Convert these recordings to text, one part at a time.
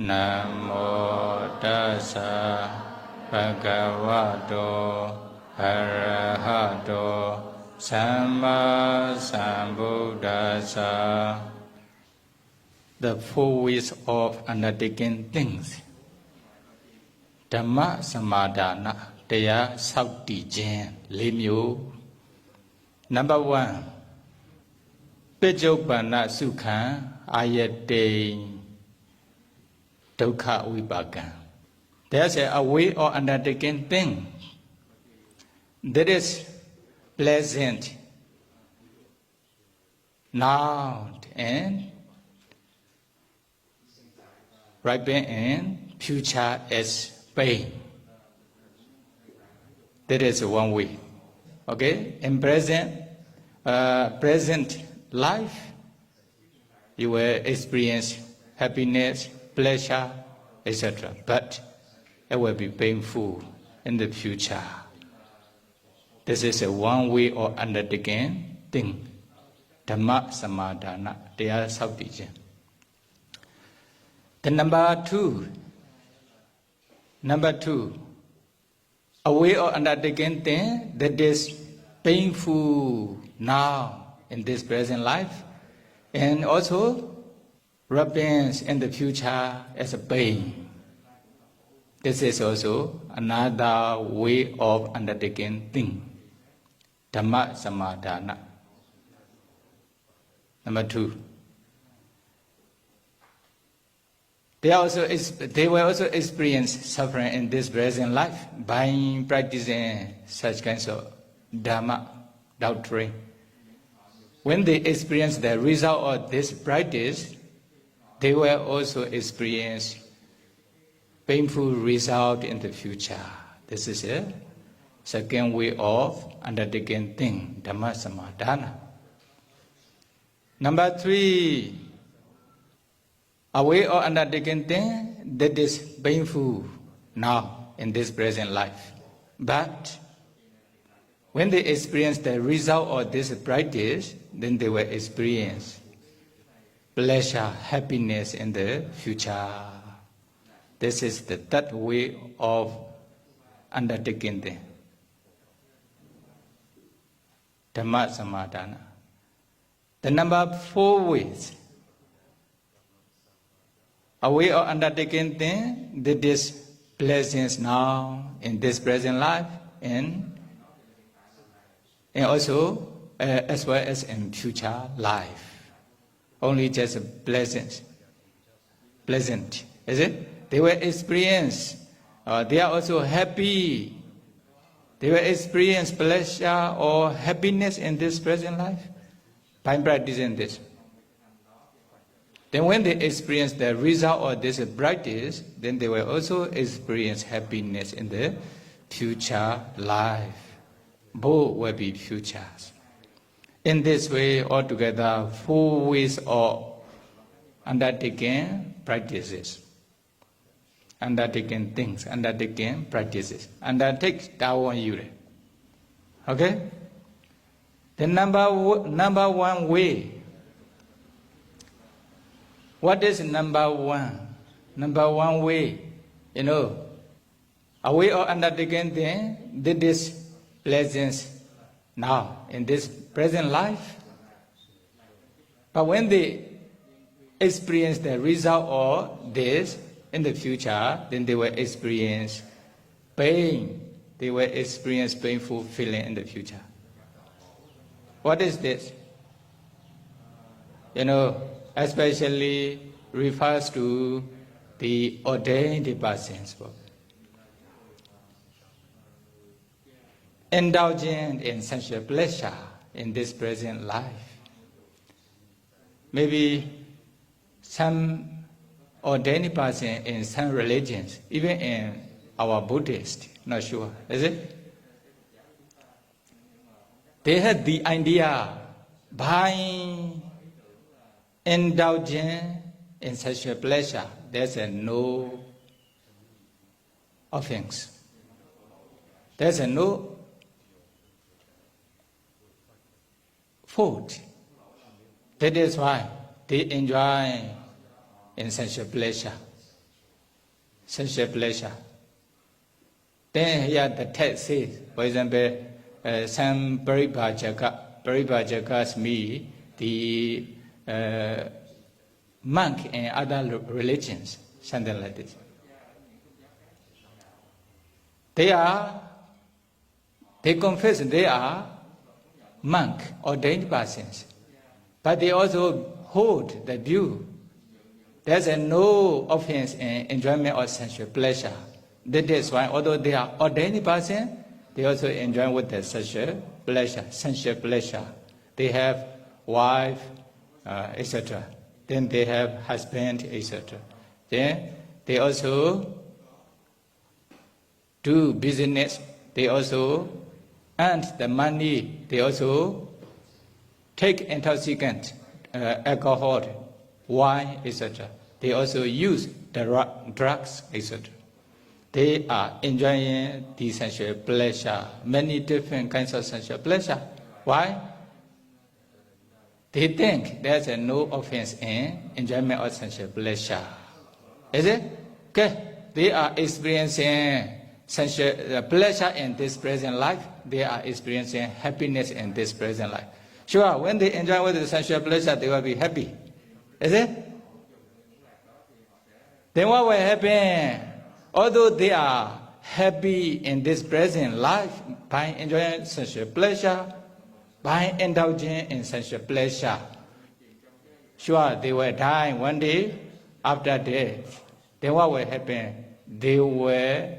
Namo tassa bhagavato arahato samma sambuddhassa. The four ways of undertaking things. Dhamma samadhana, Tawya Saukti Jen, Limyo. Number 1. Pijopana Sukha Ayate Dukkha Vipaka. There's a way of undertaking things that is pleasant now and ripen in future as pain. That is one way. Okay? In present life, you will experience happiness, pleasure, etc. But it will be painful in the future. This is a one way of undertaking thing. Dhamma samadhana, Tawya Saukti Jen. The number two, a way of undertaking thing that is painful now in this present life, and also repents in the future as a pain. This is also another way of undertaking thing. Dhamma samadhana. Number 2. They will also experience suffering in this present life by practicing such kinds of Dhamma doctrine. When they experience the result of this practice, they will also experience painful result in the future. This is a second way of undertaking thing, Dhamma samadhana. Number 3, a way of undertaking thing that is painful now in this present life. But when they experience the result of this practice, then they will experience pleasure, happiness in the future. This is the third way of undertaking the Dhamma samadhana. The number 4 ways, a way of undertaking thing that is pleasant now in this present life and also as well as in future life. Only just pleasant, is it? They will experience, they are also happy. They will experience pleasure or happiness in this present life by practicing this. Then when they experience the result of this practice, then they will also experience happiness in the future life. Both will be futures. In this way, altogether, 4 ways of undertaking practices. Undertaking things, undertaking practices. Undertake Tawya Yure. Okay? The number 1 way. What is number 1? Number 1 way, a way of undertaking things that is pleasant now in this present life. But when they experience the result of this in the future, then they will experience pain. They will experience painful feeling in the future. What is this? Especially refers to the ordained persons. Indulgent in sensual pleasure in this present life. Maybe some ordained person in some religions, even in our Buddhist, not sure, is it? They had the idea by indulging in sexual pleasure, there's no offense. There's no fault. That is why they enjoy in sexual pleasure. sensual pleasure. Then here the text says, for example, some Paribhajakas mean the monk and other religions, something like this. They confess they are monk, ordained persons, but they also hold the view there's no offense in enjoyment of sensual pleasure. That is why, although they are ordained persons, they also enjoy with the sensual pleasure. They have wife, etc. Then they have husband, etc. Then they also do business. They also earn the money. They also take intoxicant, alcohol, wine, etc. They also use the drugs, etc. They are enjoying the sensual pleasure, many different kinds of sensual pleasure. Why? They think there's no offense in enjoyment of sensual pleasure. Is it? Okay. They are experiencing sensual pleasure in this present life. They are experiencing happiness in this present life. Sure, when they enjoy with the sensual pleasure, they will be happy. Is it? Then what will happen? Although they are happy in this present life by enjoying sensual pleasure, by indulging in sensual pleasure, sure, they will die one day after death. Then what will happen? They will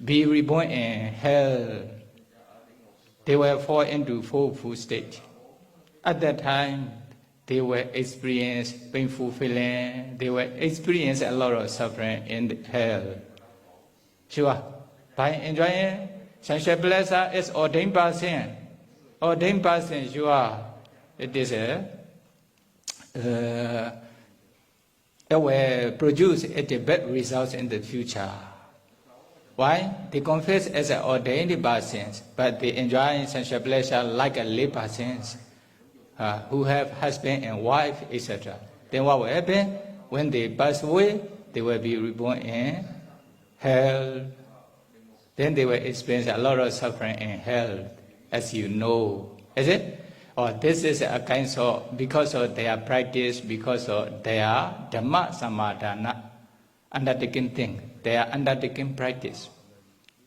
be reborn in hell. They will fall into fourfold state. At that time, they will experience painful feeling. They will experience a lot of suffering in hell. Sure. By enjoying sensual pleasure, it's ordained person. Ordained person, sure. It is it will produce bad results in the future. Why? They confess as an ordained persons, but they enjoy sensual pleasure like a lay persons. Who have husband and wife, etc. Then what will happen? When they pass away, they will be reborn in hell. Then they will experience a lot of suffering in hell, as you know. Is it? Or this is a kind of, because of their practice, because of their Dhamma samadhana, undertaking thing, they are undertaking practice.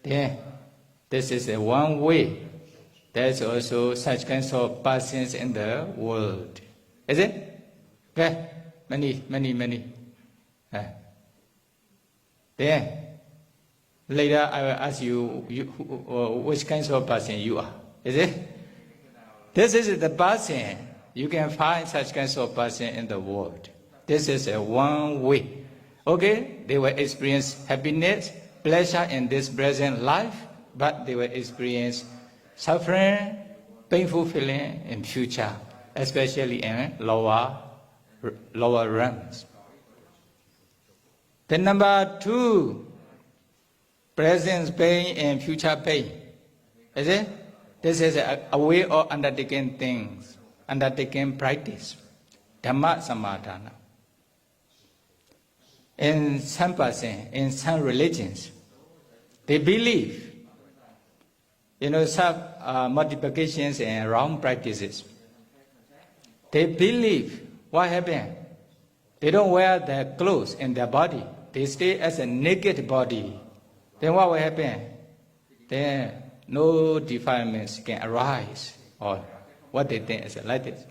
Then this is a one way. There's also such kinds of persons in the world. Is it? Okay. Many. Then, later I will ask you which kinds of person you are. Is it? This is the person. You can find such kinds of person in the world. This is a one way. Okay? They will experience happiness, pleasure in this present life, but they will experience suffering, painful feeling in future, especially in lower realms. Then number 2, present pain and future pain. Is it? This is a way of undertaking things, undertaking practice. Dhamma samadhana. In some person, in some religions, they believe some multiplications and wrong practices. They believe what happened? They don't wear their clothes in their body. They stay as a naked body. Then what will happen? Then no defilements can arise, or what they think is like this.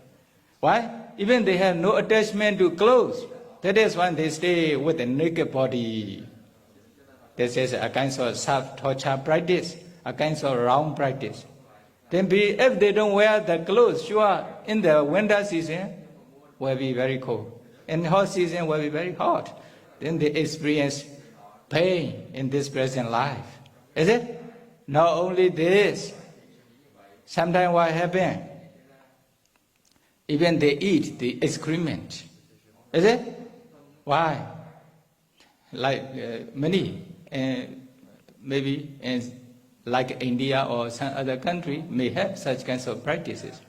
Why? Even they have no attachment to clothes. That is why they stay with a naked body. This is a kind of self-torture practice, a kind of wrong practice. Then if they don't wear the clothes, sure, in the winter season will be very cold. In hot season will be very hot. Then they experience pain in this present life. Is it? Not only this, sometimes what happens? Even they eat the excrement. Is it? Why? Like many, maybe like India or some other country may have such kinds of practices.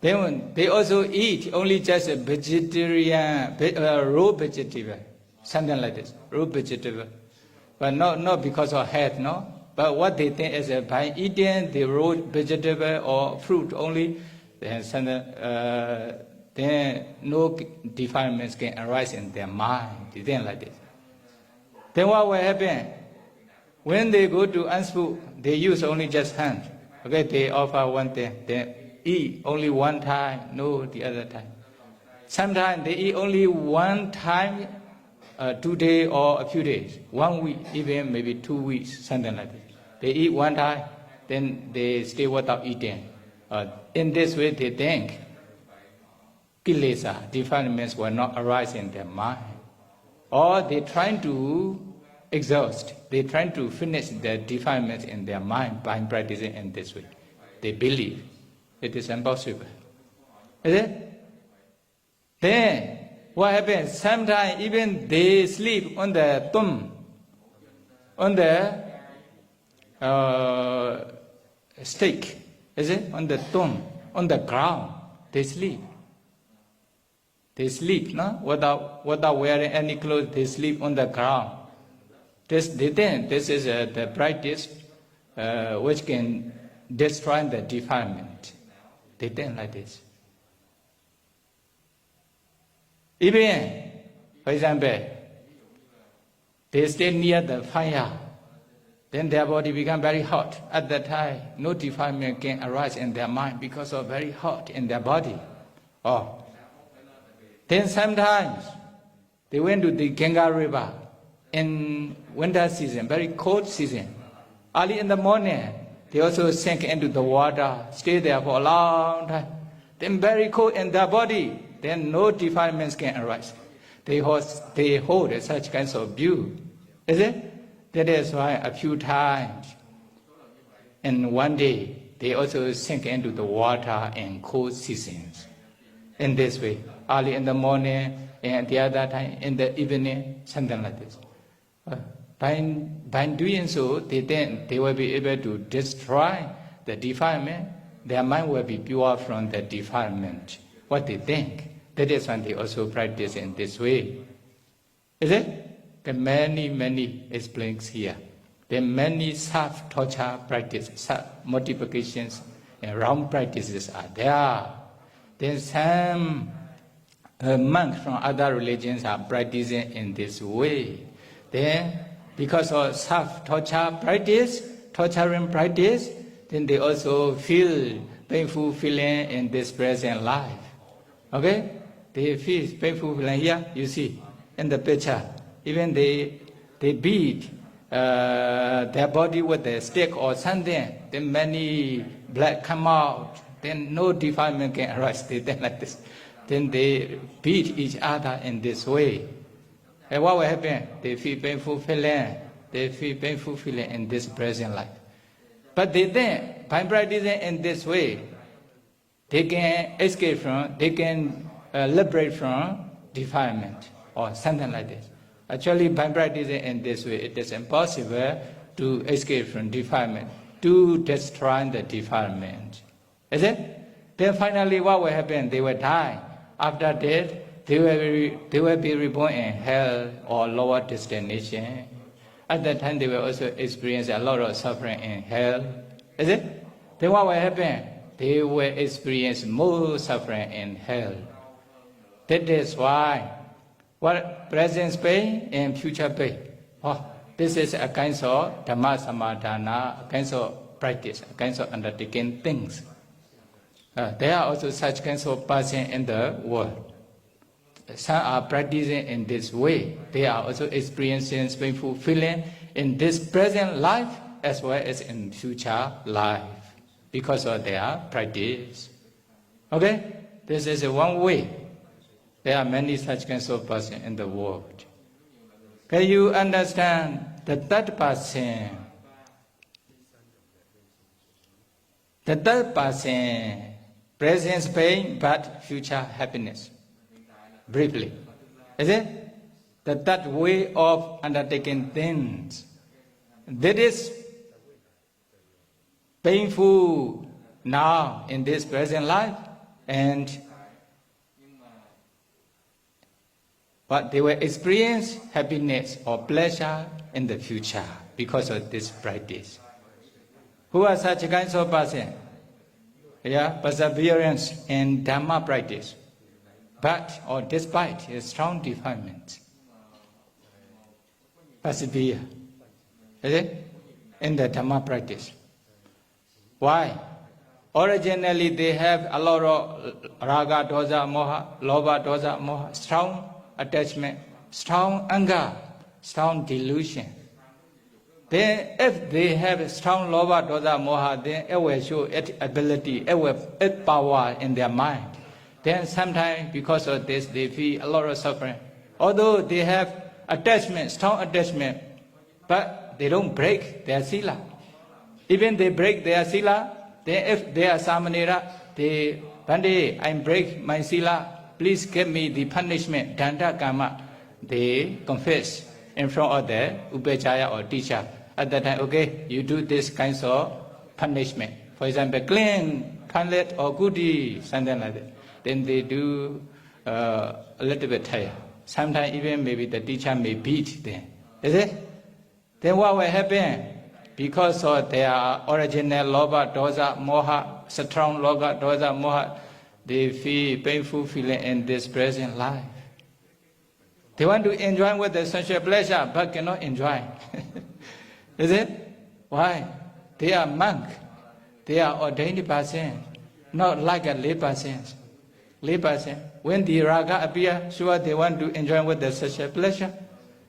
They also eat only just a vegetarian, raw vegetable, something like this, raw vegetable. But not because of health, no. But what they think is that by eating the raw vegetable or fruit only, then no defilements can arise in their mind. They think like this. Then what will happen? When they go to ask food, they use only just hand. Okay, they offer one thing, they eat only one time, no the other time. Sometimes they eat only one time, 2 days or a few days, 1 week, even maybe 2 weeks, something like that. They eat one time, then they stay without eating. In this way, they think kilesa, defilements, will not arise in their mind. Or they trying to exhaust, they trying to finish the defilements in their mind by practicing in this way. They believe it is impossible. Is it? Then what happens? Sometimes even they sleep on the tomb, on the stake, is it? On the tomb, on the ground, they sleep. They sleep, no? Without wearing any clothes, they sleep on the ground. They think this is the practice which can destroy the defilement. They think like this. Even, for example, they stay near the fire, then their body become very hot. At that time, no defilement can arise in their mind because of very hot in their body. Oh. Then sometimes they went to the Ganga River in winter season, very cold season. Early in the morning, they also sink into the water, stay there for a long time. Then very cold in their body, then no defilements can arise. They hold such kinds of view. Is it? That is why a few times in one day, they also sink into the water in cold seasons. In this way, early in the morning and the other time in the evening, something like this. By doing so, they then they will be able to destroy the defilement. Their mind will be pure from the defilement. What they think, that is when they also practice in this way. Is it? There are many explains here. There are many self-torture practices, self-multiplications, and wrong practices are there. Then some monks from other religions are practicing in this way. Then, because of self-torture practice, torturing practice, then they also feel painful feeling in this present life. Okay? They feel painful feeling here, you see, in the picture. Even they beat their body with a stick or something, then many blood come out, then no defilement can arise. They think like this. Then they beat each other in this way. And what will happen? They feel painful feeling. They feel painful feeling in this present life. But they think, by practicing in this way, they can escape from, they can liberate from defilement or something like this. Actually, by practicing in this way, it is impossible to escape from defilement, to destroy the defilement. Is it? Then finally, what will happen? They will die. After death, they will be reborn in hell or lower destination. At that time, they will also experience a lot of suffering in hell. Is it? Then what will happen? They will experience more suffering in hell. That is why, what present pain and future pain. Oh, this is a kind of Dhamma samadhana, a kind of practice, a kind of undertaking things. There are also such kinds of persons in the world. Some are practicing in this way. They are also experiencing painful feeling in this present life as well as in future life because of their practice. Okay? This is one way. There are many such kinds of persons in the world. Can you understand the third person? The third person, present pain but future happiness. Briefly. Is it? The third way of undertaking things. That is painful now in this present life and but they will experience happiness or pleasure in the future because of this practice. Who are such kinds of person? Yeah, perseverance in Dhamma practice, but or despite a strong defilement, persevere, is it? In the Dhamma practice. Why? Originally they have a lot of raga, dosa, moha, lobha, dosa, moha, strong attachment, strong anger, strong delusion. Then if they have strong lobha, dosa, moha, then it will show its ability, its power in their mind. Then sometimes because of this they feel a lot of suffering. Although they have attachment, strong attachment, but they don't break their sila. Even they break their sila, then if they are samanera, they one day I break my sila, please give me the punishment, danda karma. They confess in front of the upachaya or teacher. At that time, okay, you do this kinds of punishment. For example, clean, panlet or goody, something like that. Then they do a little bit higher. Sometimes even maybe the teacher may beat them. Is it? Then what will happen? Because of their original lobha, dosa, moha, strong lobha, dosa, moha, they feel painful feeling in this present life. They want to enjoy with the sensual pleasure, but cannot enjoy. Is it? Why? They are monk. They are ordained person, not like a lay person. Lay person. When the raga appear, sure they want to enjoy with the sensual pleasure,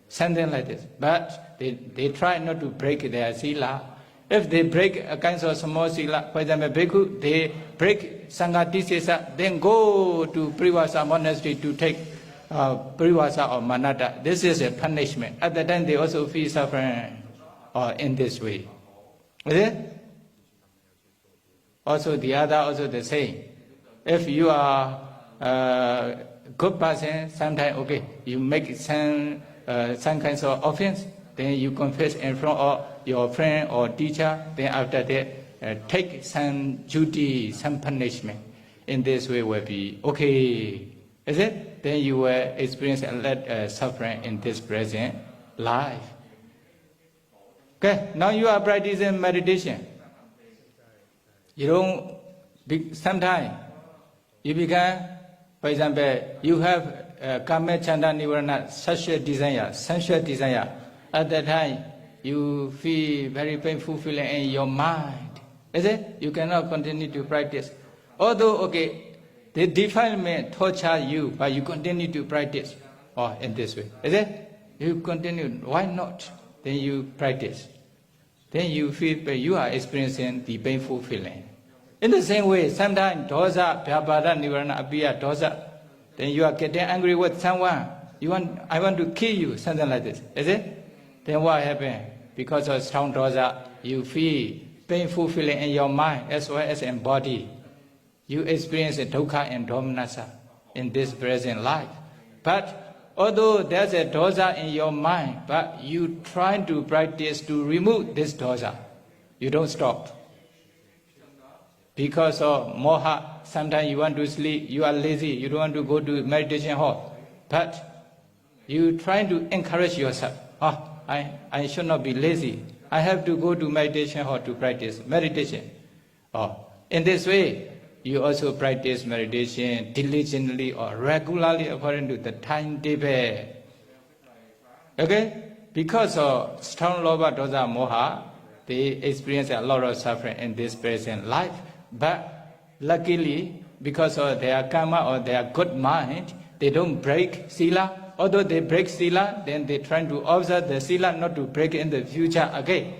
something like this. But they try not to break their sila. If they break a kind of small sila, for example, bhikkhu, they break sangati sesa, then go to Privasa monastery to take Privasa or Manata. This is a punishment. At the time they also feel suffering in this way. Is it? Also the other also the same. If you are a good person, sometimes okay, you make some kinds of offense, then you confess in front of your friend or teacher, then after that take some duty, some punishment. In this way will be okay. Is it? Then you will experience a lot suffering in this present life. Okay, now you are practicing meditation. You don't, sometimes you become, for example, you have kama chanda nivarana, sexual desire, sensual desire. At that time, you feel very painful feeling in your mind. Is it? You cannot continue to practice. Although, okay, the defilement torture you, but you continue to practice. In this way. Is it? You continue. Why not? Then you practice. Then you feel you are experiencing the painful feeling. In the same way, sometimes dosa, vyabhada, nivarana, abhiya, dosa. Then you are getting angry with someone. I want to kill you, something like this. Is it? Then what happens? Because of strong dosa, you feel painful feeling in your mind as well as in body. You experience dukkha and domanassa in this present life. But although there's a dosa in your mind, but you try to practice to remove this dosa. You don't stop. Because of moha, sometimes you want to sleep, you are lazy, you don't want to go to meditation hall. But you try to encourage yourself. I should not be lazy. I have to go to meditation hall to practice meditation. In this way, you also practice meditation diligently or regularly according to the timetable. Okay? Because of strong lobha, dosa, moha, they experience a lot of suffering in this present life. But luckily, because of their karma or their good mind, they don't break sila. Although they break sila, then they try to observe the sila not to break in the future again.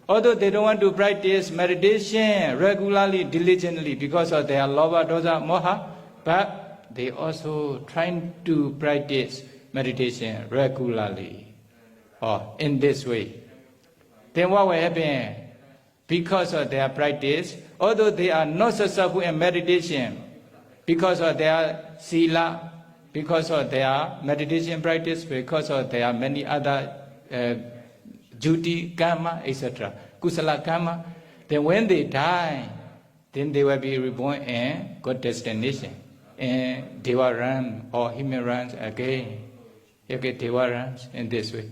Although they don't want to practice meditation regularly, diligently because of their lobha, dosa, moha, but they also try to practice meditation regularly. In this way. Then what will happen? Because of their practice, although they are not successful in meditation, because of their sila, because of their meditation practice, because of their many other duty, karma, etc., kusala karma, then when they die, then they will be reborn in good destination, in Deva realm or human realms again. you get Deva realms in this way.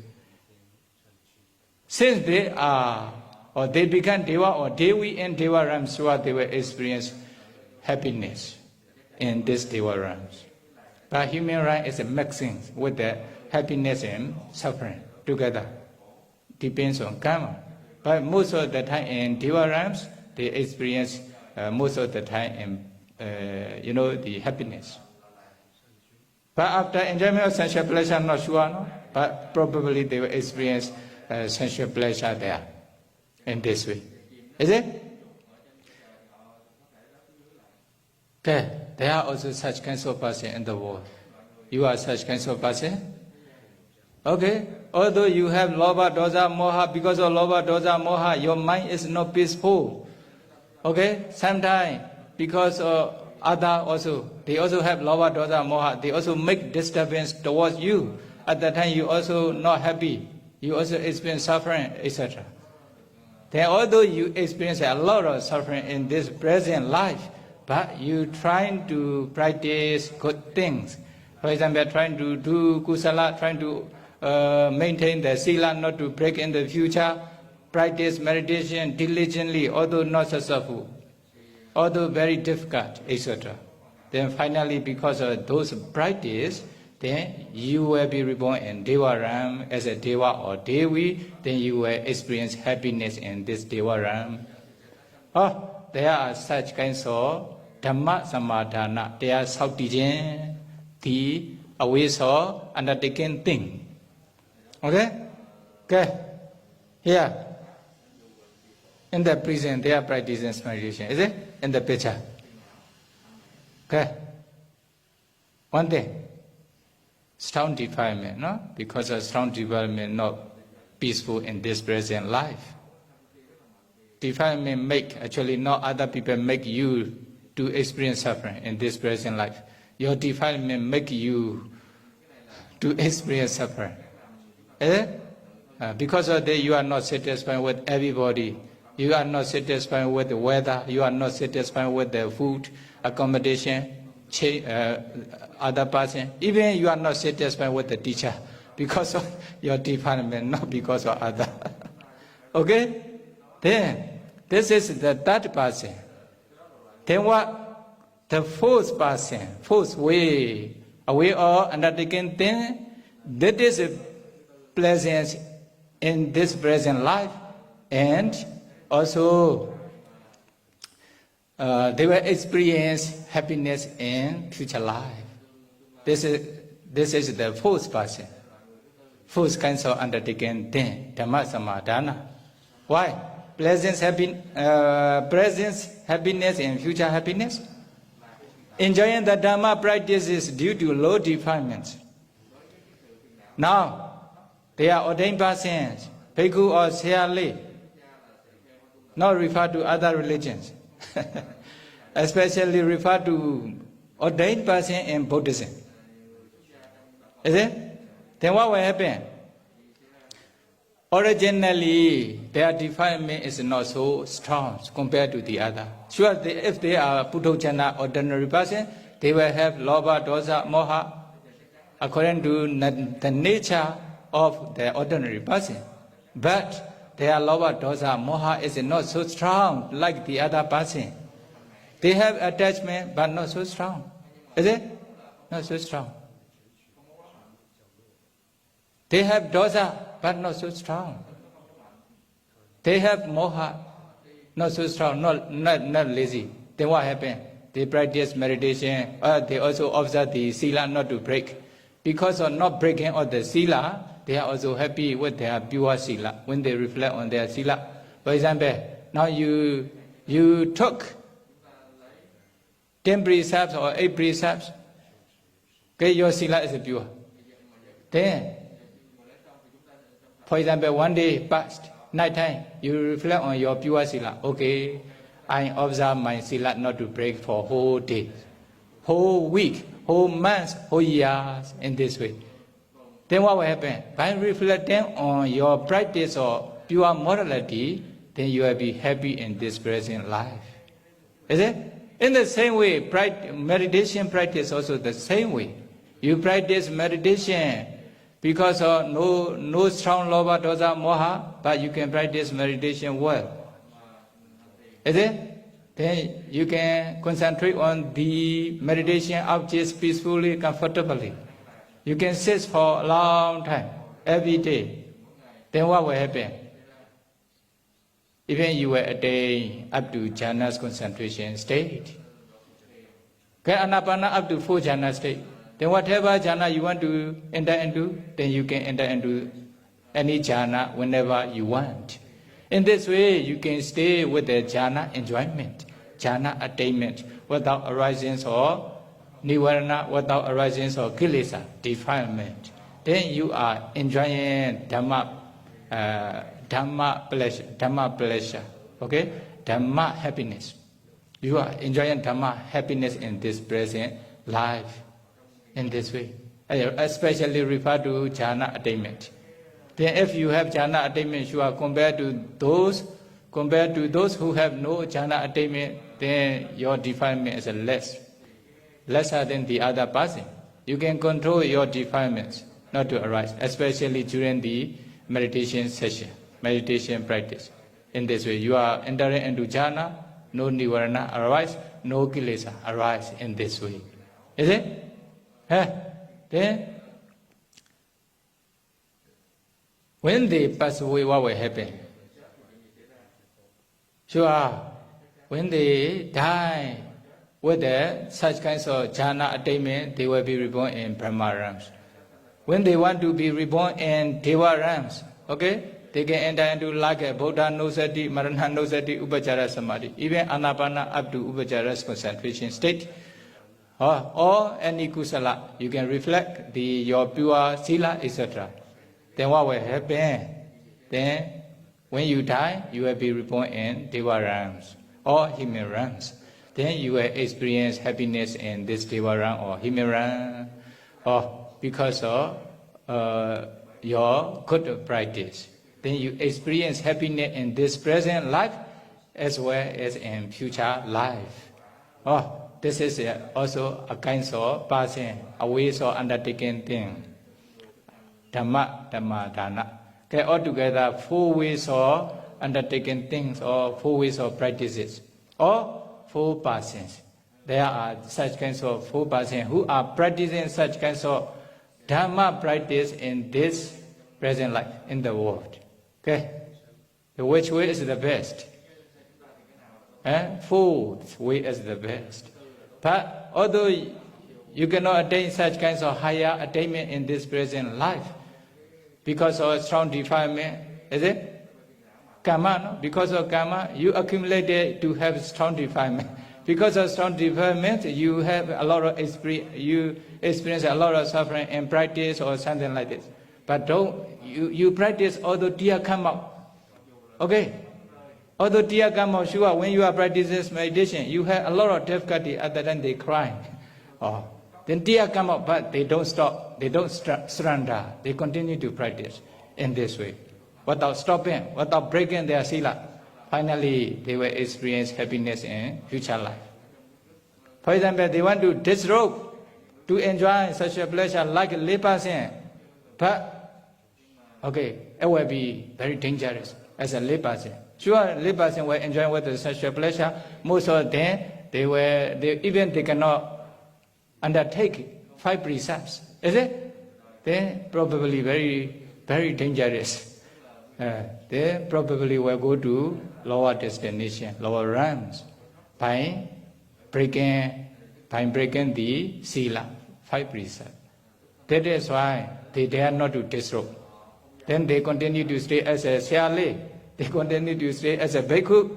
Since they are, or they become Deva or Devi in Deva realms, so they will experience happiness in this Deva realms. But human realm is a mixing with the happiness and suffering together. Depends on karma. But most of the time in Deva realms, they experience most of the time in, the happiness. But after enjoyment of sensual pleasure, I'm not sure, no? But probably they will experience sensual pleasure there in this way. Is it? Okay, there are also such kinds of person in the world. You are such kinds of person. Okay, although you have lobha, dosa, moha, because of lobha, dosa, moha, your mind is not peaceful. Okay, sometimes because of other also, they also have lobha, dosa, moha, they also make disturbance towards you. At that time you also not happy, you also experience suffering, etc. Then although you experience a lot of suffering in this present life, but you trying to practice good things. For example, trying to do kusala, trying to maintain the sila, not to break in the future, practice meditation diligently, although not successful, although very difficult, etc. Then finally, because of those practice, then you will be reborn in Deva Ram as a Deva or Devi, then you will experience happiness in this Deva Ram. Oh, there are such kinds of Dhamma Samadhana, they are Sautijan, the ways of undertaking thing. Okay? Okay. Here. In the prison, they are practicing meditation. Is it? In the picture. Okay. One thing. Strong defilement, no? Because of strong defilement, not peaceful in this present life. Defilement make, actually not other people make you to experience suffering in this present life. Your defilement make you to experience suffering. Eh? Because of that, you are not satisfied with everybody. You are not satisfied with the weather. You are not satisfied with the food, accommodation, other person. Even you are not satisfied with the teacher because of your defilement, not because of other. Okay? Then, this is the third person. Then what? The fourth person, fourth way, a way of undertaking things, that is a pleasance in this present life, and also they will experience happiness in future life. This is the fourth person, fourth kinds of undertaking thing, Dhamma Samadhana. Why? Presence, happiness, and future happiness. Enjoying the Dhamma practice is due to low defilements. Now, they are ordained persons, bhikkhu or sayali, not refer to other religions, especially refer to ordained person in Buddhism. Is it? Then what will happen? Originally, their defilement is not so strong compared to the other. Sure, if they are Puthojana ordinary person, they will have lobha, dosa, moha, according to the nature of the ordinary person. But their lobha, dosa, moha is not so strong like the other person. They have attachment, but not so strong. Is it? Not so strong. They have dosa, but not so strong. They have moha, not so strong, not lazy. Then what happened? They practice meditation, they also observe the sila not to break. Because of not breaking of the sila, they are also happy with their pure sila when they reflect on their sila. For example, now you took 10 precepts or 8 precepts, okay, your sila is pure. Then, for example, one day passed, night time, you reflect on your pure sila. Okay, I observe my sila not to break for whole day, whole week, whole month, whole years, in this way. Then what will happen? By reflecting on your practice of pure morality, then you will be happy in this present life. Is it? In the same way, meditation practice also the same way. You practice meditation because of no strong lobha, dosa, moha, but you can practice meditation well. Is it? Then you can concentrate on the meditation objects peacefully, comfortably. You can sit for a long time, every day. Then what will happen? Even you will attain up to jhana's concentration state. Okay, anapana up to 4 jhana state. Then whatever jhana you want to enter into, then you can enter into any jhana whenever you want. In this way, you can stay with the jhana enjoyment, jhana attainment, without arising or nivarana, without arising or kilesa, defilement. Then you are enjoying Dhamma pleasure, okay? Dhamma happiness. You are enjoying Dhamma happiness in this present life, in this way. Especially refer to jhana attainment. Then if you have jhana attainment, you are compared to those who have no jhana attainment, then your defilement is lesser than the other person. You can control your defilements not to arise, especially during the meditation session, meditation practice. In this way, you are entering into jhana, no nivarana arise, no kilesa arise in this way. Is it? Then, when they pass away, what will happen? Sure, when they die with such kinds of jhana attainment, they will be reborn in Brahma realms. When they want to be reborn in Deva realms, okay, they can enter into like a Buddha Nosati, Marana Nosati, Upachara Samadhi, even Anapana up to Upachara's concentration state, or any kusala, you can reflect your pure sila, etc. Then what will happen? Then, when you die, you will be reborn in Deva realms or human realms. Then you will experience happiness in this Deva realm or human realm, or because of your good practice. Then you experience happiness in this present life as well as in future life. This is also a kind of person, a way of undertaking thing. Dhamma, dana. Okay, altogether 4 ways of undertaking things or 4 ways of practices or 4 persons. There are such kinds of 4 persons who are practicing such kinds of Dhamma practice in this present life, in the world. Okay? Which way is the best? 4th way is the best. But although you cannot attain such kinds of higher attainment in this present life, because of strong defilement, is it? Karma, no? Because of karma, you accumulated to have strong defilement. Because of strong defilement, you have a lot of you experience a lot of suffering in practice or something like this. But you practice, although tears come out. Okay? Although tears come out, sure, when you are practicing meditation, you have a lot of difficulty other than they crying. Then tears come out, but they don't stop. They don't surrender. They continue to practice in this way. Without stopping, without breaking their sila. Finally, they will experience happiness in future life. For example, they want to disrobe, to enjoy such a pleasure like a layperson. But, okay, it will be very dangerous as a layperson. Sure, layperson will enjoy with such a pleasure. Most of them, they cannot undertake 5 precepts. Is it? Then probably very, very dangerous. They probably will go to lower destination, lower realms, by breaking the sila, 5 precepts. That is why they dare not to disrobe. Then they continue to stay as a Siale, they continue to stay as a Bhikkhu.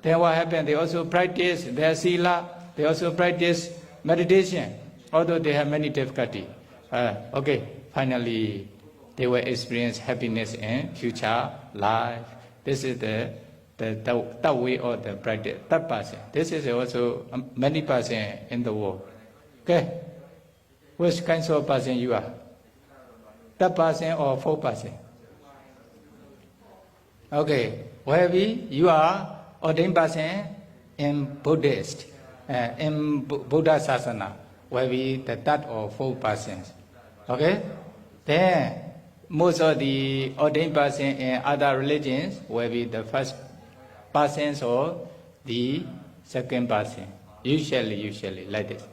Then what happened? They also practice their sila, they also practice meditation, although they have many difficulties. Okay, finally, they will experience happiness in future life. This is the way of the practice. That person. This is also many persons in the world. Okay? Which kinds of person you are? That person or 4 person? Okay. Wherever you are ordained person in Buddhist, in Buddha Sasana, wherever the 3rd or 4 persons. Okay? Then most of the ordained person in other religions will be the first person or the second person. Usually like this.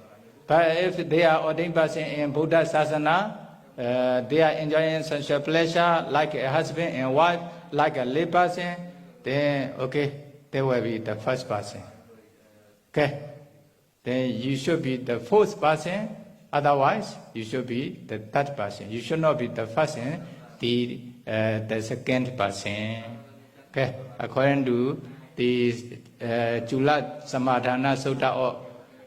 But if they are ordained person in Buddha Sasana, they are enjoying sensual pleasure like a husband and wife, like a lay person, then okay, they will be the first person. Okay? Then you should be the fourth person, otherwise you should be the third person. You should not be the first, the second person. Okay? According to the Chula Samadhana Sutta or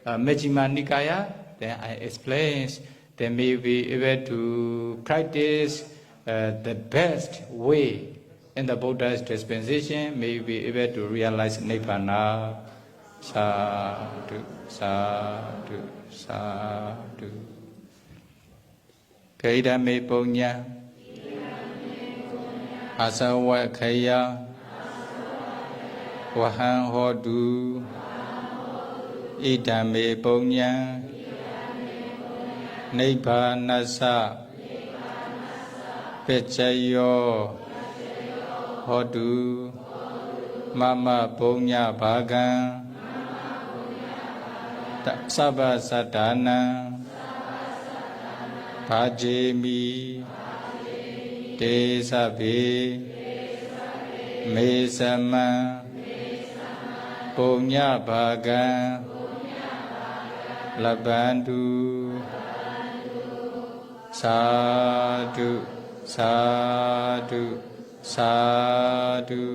Majjhima Nikaya, then I explain, they may be able to practice the best way in the Buddha's dispensation, may be able to realize Nibbana. Sadhu, sadhu, sadhu. Kaidame punya, asawa kaya, wahan hodu, idame punya, nibbanasa, pecayo, hodu, mama punya bagan. Sabha sadhana bhajemi te sabhe me sama punya bhagan labantu sadhu sadhu sadhu